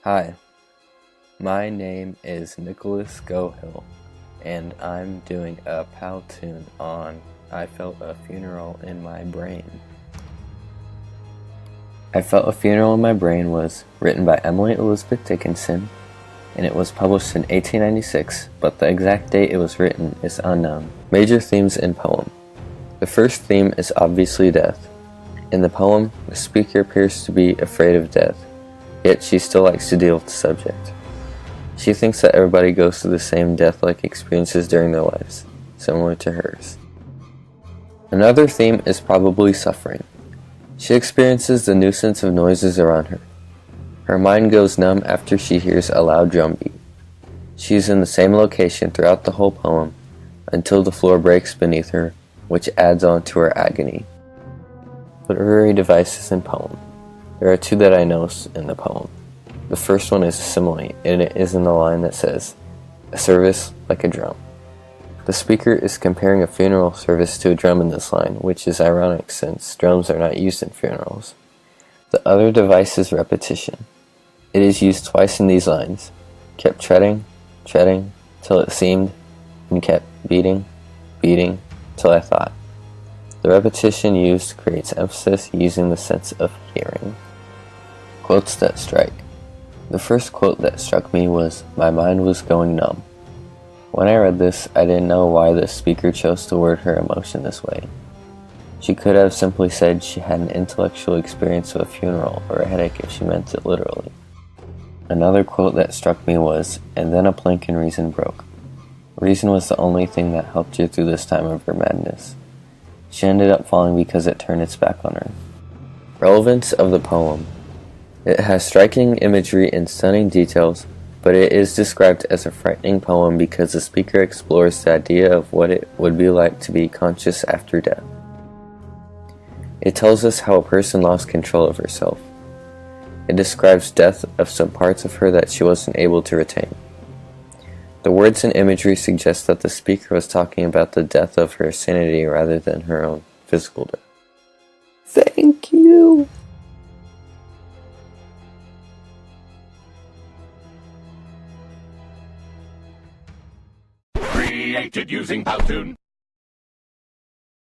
Hi, my name is Nicholas Gohil, and I'm doing a pal tune on I Felt a Funeral in My Brain. I Felt a Funeral in My Brain was written by Emily Elizabeth Dickinson, and it was published in 1896, but the exact date it was written is unknown. Major themes in poem. The first theme is obviously death. In the poem, the speaker appears to be afraid of death, yet she still likes to deal with the subject. She thinks that everybody goes through the same death-like experiences during their lives, similar to hers. Another theme is probably suffering. She experiences the nuisance of noises around her. Her mind goes numb after she hears a loud drum beat. She is in the same location throughout the whole poem until the floor breaks beneath her, which adds on to her agony. Literary devices in poem. There are two that I know in the poem. The first one is a simile, and it is in the line that says, "A service like a drum." The speaker is comparing a funeral service to a drum in this line, which is ironic since drums are not used in funerals. The other device is repetition. It is used twice in these lines. Kept treading, treading, till it seemed, and kept beating, beating, till I thought. The repetition used creates emphasis using the sense of hearing. Quotes that strike. The first quote that struck me was, "My mind was going numb." When I read this, I didn't know why the speaker chose to word her emotion this way. She could have simply said she had an intellectual experience of a funeral or a headache if she meant it literally. Another quote that struck me was, "And then a plank and reason broke." Reason was the only thing that helped her through this time of her madness. She ended up falling because it turned its back on her. Relevance of the poem. It has striking imagery and stunning details, but it is described as a frightening poem because the speaker explores the idea of what it would be like to be conscious after death. It tells us how a person lost control of herself. It describes death of some parts of her that she wasn't able to retain. The words and imagery suggest that the speaker was talking about the death of her sanity rather than her own physical death. Thank you! Created using Powtoon.